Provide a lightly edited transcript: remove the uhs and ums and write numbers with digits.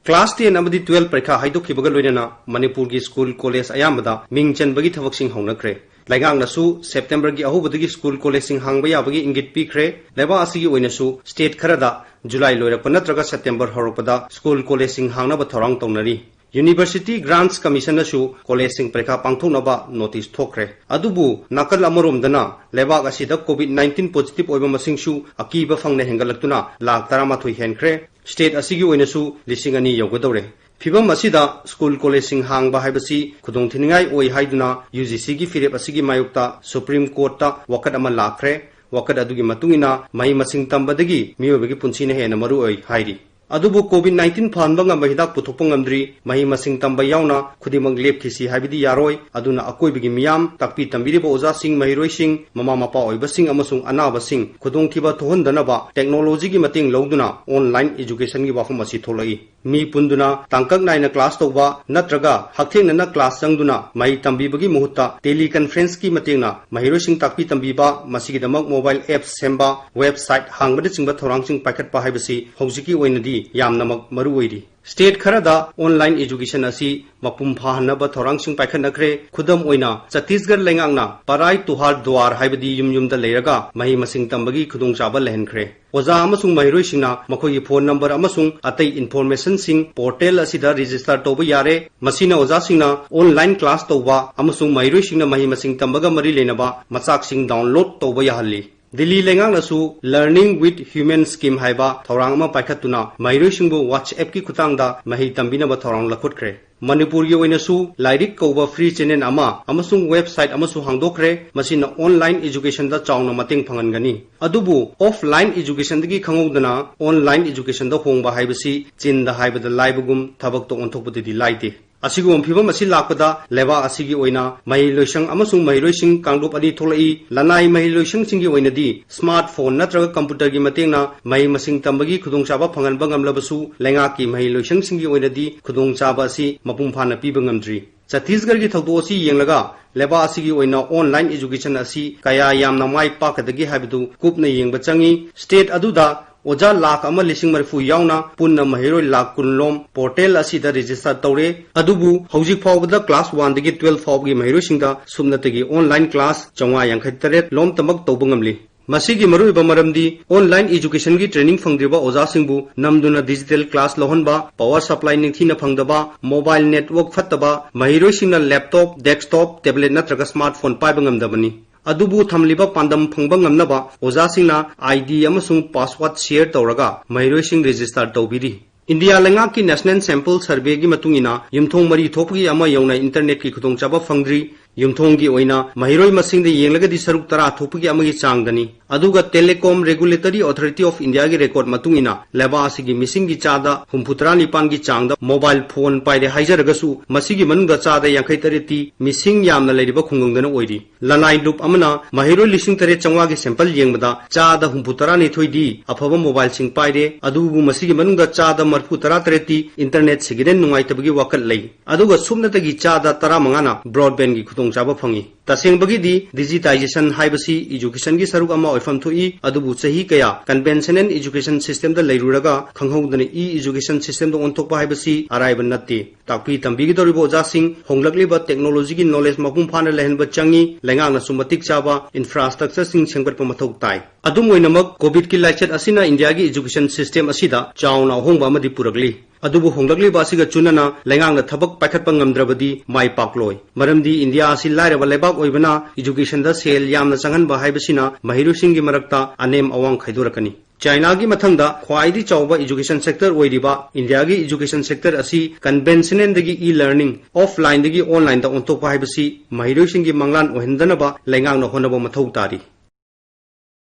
class 10 अमदी 12 परीक्षा हाइदोखिबगा लोइनना मणिपुर की स्कूल कॉलेज अयामदा मिंग चनबगी थबकसिंग हौनख्रे लाइगांगनासु सेप्टेम्बर की अहुबदगी स्कूल कॉलेज हांगबा याबगी इंगित पीख्रे लेबा असिगी ओइनसु स्टेट खरदा जुलाई लोइरप नत्रगा सेप्टेम्बर हौरपदा स्कूल कॉलेज हांगनबा थौरांग तौनरी यूनिवर्सिटी ग्रांट्स कमीशन कॉलेज परीक्षा पांथोनबा नोटिस थोक्रे अदुबु नाकल अमरोमदना लेबाक असिदा कोविड-19 पॉजिटिव ओइबा मसिंगसु अकीबा फंगने हेंगलक्तुना लाख 13 हेनख्रे स्टेट असिगी ओइनसु 2,000 यौगदौरे फिबम असिदा स्कूल कॉलेज हांगबा हाइबसी खुदोंथिनिंगाई ओइ हाइदुना यूजीसी की फिरेप असिगी मायुक्ता सुप्रीम कोर्ट ता वकत अमा लाखरे वकत अदुगी मतुंगिना मई मसिंग तंबदगी मियोबगी पुंसिने हेना मरु ओइ हाइरी अदुबु कोविड-19 फानबंगा महिदा पुथोपंगमद्री मही मसिंग तंबा यावना खुदिमंग लेपखिसी हाइबिदी यारोय अदुना अकोइबगी मियाम ताकपी तंबिरिबा ओजासिंग महिरोइसिंग ममा मपा ओइबसिंग अमसुंग अनाबसिंग खुदोंथिबा थोहनदनबा टेक्नोलॉजी की मतेंग लौदुना ऑनलाइन एजुकेशन की वाफम असि थोलई मी पुंदुना तांकक नाइना क्लास तौबा नत्रगा हक्थेंगना क्लास संगदुना मही तंबिबगी मुहुत्ता टेली कॉन्फ्रेंस की मतेंगना महिरोइसिंग ताकपी तंबिबा मसिगिदमक मोबाइल एप्स सेंबा वेबसाइट हांगबदे चिंबा थोरांगसिंग पाइखटपा हाइबसी हौजिकी ओइनदी यामनमक मरुओइरी स्टेट खरदा ऑनलाइन एजुकेशन असी मपुम फाहनबा थौरांगसिंग पाइखनख्रे खुदम ओइना छत्तीसगढ़ लेंगांगना पराई तुहार द्वार हाइबदी युमयुमदा लेरगा मही मसिंग तंबगी खुदोंचाबा लेहनख्रे ओजा अमसुंग महिरोइसिंगना मखोगी फोन नंबर अमसुंग अतै इन्फॉर्मेशन सिंग पोर्टल असिदा रजिस्टर तौबा यारे मसिना ओजासिंगना ऑनलाइन क्लास तौबा अमसुंग महिरोइसिंगना मही मसिंग तंबगा मरी लेनबा मचाकसिंग डाउनलोड तौबा याहल्ली दिल्ली लेंगांगनासु लर्निंग विथ ह्यूमन स्कीम हाइबा थौरांगमा पाइखतुना महिरोइसिंगबु व्हाट्सएप की खुतांगदा मही तंबिनबा थौरांग लखुटख्रे मणिपुर की ओइनसु लाइरिक कौबा फ्री चैनल अमा अमसुंग वेबसाइट अमसु हांगदोखरे मसिना ऑनलाइन एजुकेशन दा चाउना मतेंग फंगनगनी अदुबु ऑफलाइन एजुकेशन दगी खंगौदना ऑनलाइन एजुकेशन दा होंबा हाइबसी चिंदा हाइबदा लाइबगुम थबक तो ओंथोकबदि लाइते असिगुम फिबम असि लाकदा लेबा असिगी ओइना महिलोइसंग अमसुंग महिलोइसिंग कांगदोप अनि थोलई लनाई महिलोइसंग सिंगी ओइनदी स्मार्टफोन नत्रगा कंप्यूटर की मतेंगना मही मसिंग तंबगी खुदोंचाबा फंगनबा गमलबसु लेंगा की महिलोइसंग सिंगी ओइनदी खुदोंचाबा असि मपुम फाना पीबा ngमद्री छत्तीसगढ़ की थौदो असि येंगलगा लेबा असिगी ओइना ऑनलाइन एजुकेशन असि कया यामना माइ पाकदगी हाबिदु कुपना येंगबा चंगी स्टेट अदुदा ओजा लाख अमा लिसिंग मरफु यावना पुन्ना महिरोय लाख कुनलोम पोर्टल असिदा रजिस्टर तौरे अदुबु हौजिक फावबदा क्लास 1 दगी 12 फावगी महिरोयसिंगदा सुमनतगी ऑनलाइन क्लास 453 लोम तमक तौबंगमली मसीगी मरुइबा मरमदी ऑनलाइन एजुकेशन की ट्रेनिंग फंगद्रिबा ओजासिंगबु नमदुना डिजिटल क्लास लहनबा पावर सप्लाई निंगथिना फंगदबा मोबाइल नेटवर्क फत्तबा महिरोयसिंगना लैपटॉप डेस्कटॉप टैबलेट नत्रगा स्मार्टफोन पाइबंगमदबनी अदुबु थमलिबा पांदम फंगबा ngमनबा ओजासिंगना आईडी अमसुंग पासवर्ड शेयर तौरगा महिरोयसिंग रजिस्टर तौबिरी इंडिया लेंगा की नेशनल सैंपल सर्वे की मतुंगिना युमथोंग मरी थोपगी अमा यौना इंटरनेट की खुदोंचाबा फंगद्री युमथोंग की ओइना महिरोय मसिंग दे येंगलगदी सरुक 10 थोपगी अमगी चांगदनी अदुगा telecom regulatory authority of India की रेकॉर्ड मतुंगिना लेबा असिगी मिसिंग की चादा 39 की चांगदा मोबाइल फोन पाइरे हाइजरगसु मसिगी मनुंगा चादा 53 मिसिंग यामना लेरिबा खुंगंगदना ओइरी लनाई लुप अमना महिरोय लिसिंग 3,400 की सैंपल येंगबदा चादा 39 दी अफबा मोबाइल सिंग पाइरे अदुबु मसिगी मनुंगा चादा 43 इंटरनेट सिगिरेन नुंगाइतबगी वाकत लई अदुगा सुमनतगी चादा 15 ब्रॉडबैंड की खुदोंचाबा फंगी तसेंबगीदी डिजिटाइजेशन हाइबसी एजुकेशन की सरुक अमा ओइफम थोई अदुबु सही कया कन्वेंशनल एजुकेशन सिस्टम द लेरुरगा खंगहौदने ई एजुकेशन सिस्टम द ओंथोकपा हाइबसी अराइब नत्ते ताकपी तंबिगी दरिबो ओजासिंग होंगलकलिबा टेक्नोलॉजी की नॉलेज मपुम फाना लेहनबा चंगी लेंगांगना सुमतिक चाबा इंफ्रास्ट्रक्चर सिंग सेंगबटपा मथौ ताई अदुम ओइनमक कोविड की लाइचत असिना इंडिया की एजुकेशन सिस्टम असिदा चाउना होंगबा अमदि पुरगली अदुबु होंगलकलिबा असिगा चुनना लेंगांगना थबक पाइखटपा ngमद्रबदी माइ पाकलोय मरमदी इंडिया असि लाइरबा लेबाक ओइबना एजुकेशन दा सेल यामना चंगनबा हाइबसिना महिरुसिंग की मरक्ता अनेम अवांग खैदोरकनी चाइना की मथंगदा ख्वाइदी चौबा एजुकेशन सेक्टर ओइरिबा इंडिया की एजुकेशन सेक्टर असि कन्वेंशनल दगी ई लर्निंग ऑफलाइन दगी ऑनलाइन दा ओंथोकपा हाइबसी महिरुसिंग की मंगलान ओहिंदनबा लेंगांगना होनबा मथौ तारी